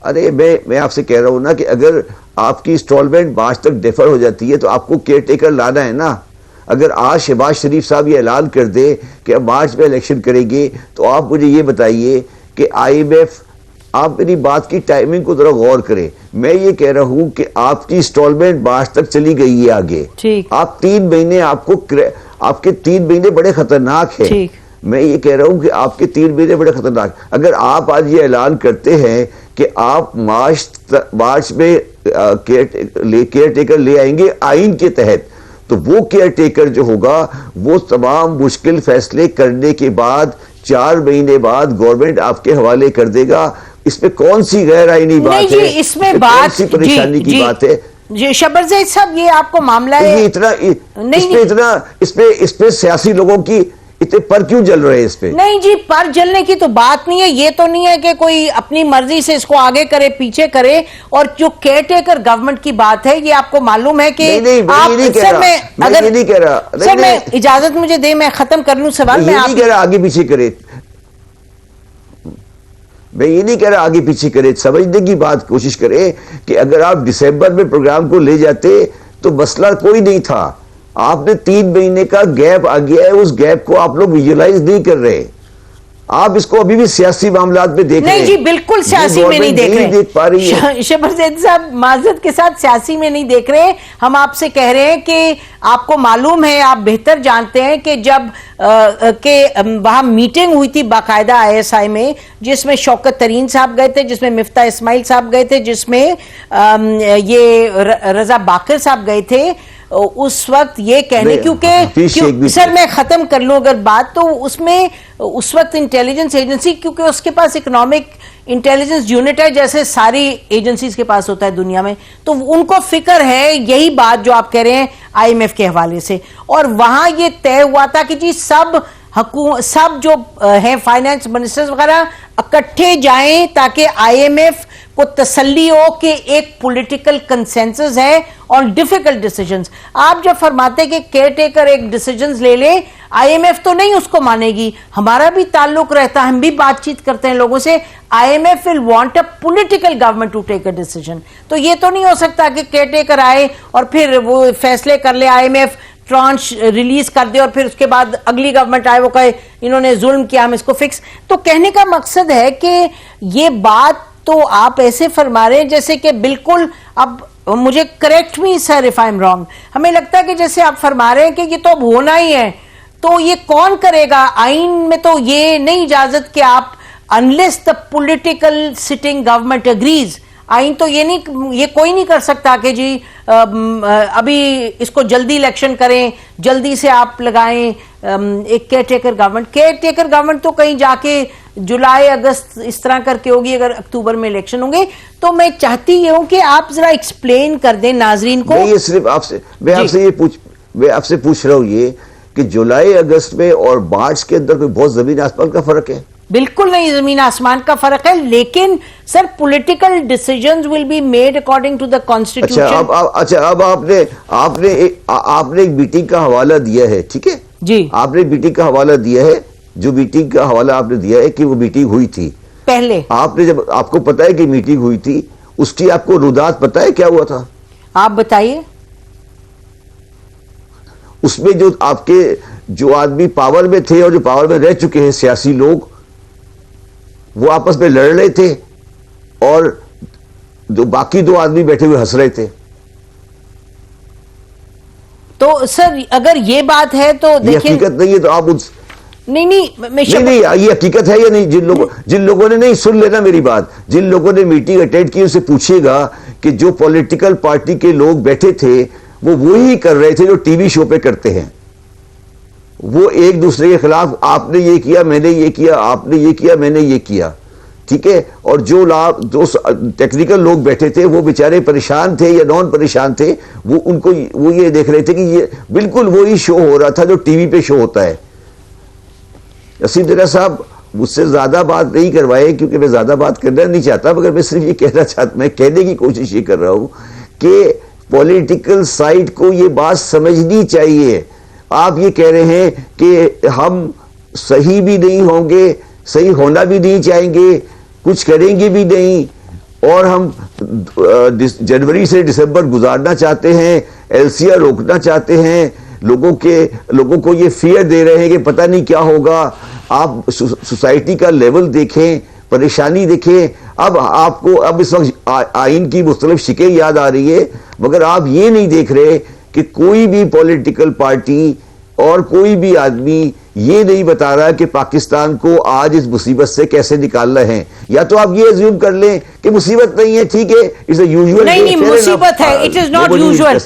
अरे मैं आपसे कह रहा हूं ना कि अगर आपकी इंस्टॉलमेंट मार्च तक डिफर हो जाती है तो आपको केयर टेकर लाना है ना। अगर आज शहबाज शरीफ साहब ये ऐलान कर दे कि अब मार्च में इलेक्शन करेंगे, तो आप मुझे ये बताइए कि IMF, आप मेरी बात की टाइमिंग को जरा गौर करें। मैं ये कह रहा हूं कि आपकी इंस्टॉलमेंट मार्च तक चली गई है आगे, आप 3 महीने आपके 3 महीने बड़े खतरनाक है। मैं ये कह रहा हूं कि आपके 3 महीने बड़े खतरनाक। अगर आप आज ये ऐलान करते हैं कि आप मार्च में केयर टेकर ले आएंगे आइन के तहत, तो वो केयर टेकर जो होगा वो तमाम मुश्किल फैसले करने के बाद 4 महीने बाद गवर्नमेंट आपके हवाले कर देगा। इसमें कौन सी गैर आईनी बात है? इसमें बात सी परेशानी की बात है जी शब्बर ज़ैद साहब, ये आपको मामला है इसमें सियासी लोगों की इतने पर क्यों जल रहे हैं इस पे? नहीं जी, पर जलने की तो बात नहीं है। ये तो नहीं है कि कोई अपनी मर्जी से इसको आगे करे पीछे करे। और जो केयर टेकर गवर्नमेंट की बात है, ये आपको मालूम है कि मैं इजाजत मुझे दे, मैं खत्म कर लूं सवाल। मैं नहीं कह रहा आगे पीछे करे, मैं ये नहीं कह रहा आगे पीछे करे, समझने की बात कोशिश करे कि अगर आप दिसंबर में प्रोग्राम को ले जाते तो मसला कोई नहीं था। आपने 3 महीने का गैप आ गया है, उस गैप को आप लोग विजुअलाइज नहीं कर रहे। आप इसको अभी भी सियासी मामलात में देख रहे हैं। नहीं जी, बिल्कुल सियासी में नहीं देख रहे, देख पा रही है। शब्बर ज़ैद साहब माजरत के साथ सियासी में नहीं देख रहे। हम आपसे कह रहे हैं कि आपको मालूम है, आप बेहतर जानते हैं कि जब वहां मीटिंग हुई थी बाकायदा ISI में, जिसमें शौकत तरीन साहब गए थे, जिसमें मिफ्ता इस्माइल साहब गए थे, जिसमें ये रजा बाकर साहब गए थे, उस वक्त ये कहने, क्योंकि सर मैं खत्म कर लूं अगर बात, तो उसमें उस वक्त इंटेलिजेंस एजेंसी, क्योंकि उसके पास इकोनॉमिक इंटेलिजेंस यूनिट है जैसे सारी एजेंसीज के पास होता है दुनिया में, तो उनको फिक्र है यही बात जो आप कह रहे हैं IMF के हवाले से। और वहां ये तय हुआ था कि जी सब जो हैं फाइनेंस मिनिस्टर्स वगैरह इकट्ठे जाएं ताकि IMF को तसल्ली हो कि एक पॉलिटिकल कंसेंसस है और डिफिकल्ट डिसीजंस। आप जब फरमाते कि केयर टेकर एक डिसीजंस ले ले, IMF तो नहीं उसको मानेगी। हमारा भी ताल्लुक रहता है, हम भी बातचीत करते हैं लोगों से। IMF will want a political government to take a decision. तो ये तो नहीं हो सकता कि केयर टेकर आए और फिर वो फैसले कर ले, IMF ट्रांच रिलीज कर दे और फिर उसके बाद अगली गवर्नमेंट आए वो कहे इन्होंने जुल्म किया, हम इसको फिक्स। तो कहने का मकसद है कि ये बात तो आप ऐसे फरमा रहे हैं जैसे कि बिल्कुल, अब मुझे correct me sir if I am wrong, हमें लगता है कि जैसे आप फरमा रहे हैं कि ये तो अब होना ही है, तो ये कौन करेगा? आइन में तो ये नहीं इजाजत कि आप unless the political sitting government agrees, आइन तो ये कोई नहीं कर सकता कि जी अभी इसको जल्दी इलेक्शन करें, जल्दी से आप लगाएं एक care taker government. Care taker government तो कहीं जाके जुलाई अगस्त इस तरह करके होगी, अगर अक्टूबर में इलेक्शन होंगे। तो मैं चाहती ये हूं कि आप जरा एक्सप्लेन कर दें नाजरीन को। ये सिर्फ मैं आपसे पूछ रहा हूं ये कि जुलाई अगस्त में और मार्च के अंदर कोई बहुत जमीन आसमान का फर्क है? बिल्कुल नहीं जमीन आसमान का फर्क है, लेकिन sir political decisions will be made according to the constitution. अब आपने एक मीटिंग का हवाला दिया है, ठीक है जी, आपने मीटिंग का हवाला दिया है, जो मीटिंग का हवाला आपने दिया है कि वो मीटिंग हुई थी पहले। आपने जब आपको पता है कि मीटिंग हुई थी, उसकी आपको रुदात पता है क्या हुआ था? आप बताइए। उसमें जो आदमी पावर में थे और जो पावर में रह चुके हैं सियासी लोग, वो आपस में लड़ रहे थे और जो बाकी 2 आदमी बैठे हुए हंस रहे थे। तो सर अगर ये बात है तो देखिए, हकीकत नहीं है तो आप नहीं, ये हकीकत है या नहीं? जिन लोगों ने नहीं, सुन लेना मेरी बात, जिन लोगों ने मीटिंग अटेंड की उनसे पूछिएगा कि जो पॉलिटिकल पार्टी के लोग बैठे थे वो वही कर रहे थे जो टीवी शो पे करते हैं। वो एक दूसरे के खिलाफ आपने ये किया, मैंने ये किया, आपने ये किया, मैंने ये किया, ठीक है। और जो टेक्निकल लोग बैठे थे वो बेचारे परेशान थे या नॉन परेशान थे, वो ये देख रहे थे कि ये बिल्कुल वही शो हो रहा था जो टीवी पे शो होता है। असीम साहब मुझसे ज्यादा बात नहीं करवाए क्योंकि मैं ज्यादा बात करना नहीं चाहता, मगर मैं सिर्फ ये मैं कहने की कोशिश ये कर रहा हूं कि पॉलिटिकल साइड को ये बात समझनी चाहिए। आप ये कह रहे हैं कि हम सही भी नहीं होंगे, सही होना भी नहीं चाहेंगे, कुछ करेंगे भी नहीं, और हम जनवरी से दिसंबर गुजारना चाहते हैं, एलसीआर रोकना चाहते हैं, लोगों को ये फियर दे रहे हैं कि पता नहीं क्या होगा। आप सोसाइटी का लेवल देखें, परेशानी देखें। अब इस वक्त आइन की मुख्तलिफ शिकें याद आ रही है, मगर आप ये नहीं देख रहे कि कोई भी पॉलिटिकल पार्टी और कोई भी आदमी ये नहीं बता रहा कि पाकिस्तान को आज इस मुसीबत से कैसे निकालना है। या तो आप ये अज्यूम कर लें कि मुसीबत नहीं है, ठीक है, इट्स अ यूजुअल, नहीं मुसीबत है, इट इज नॉट यूजुअल।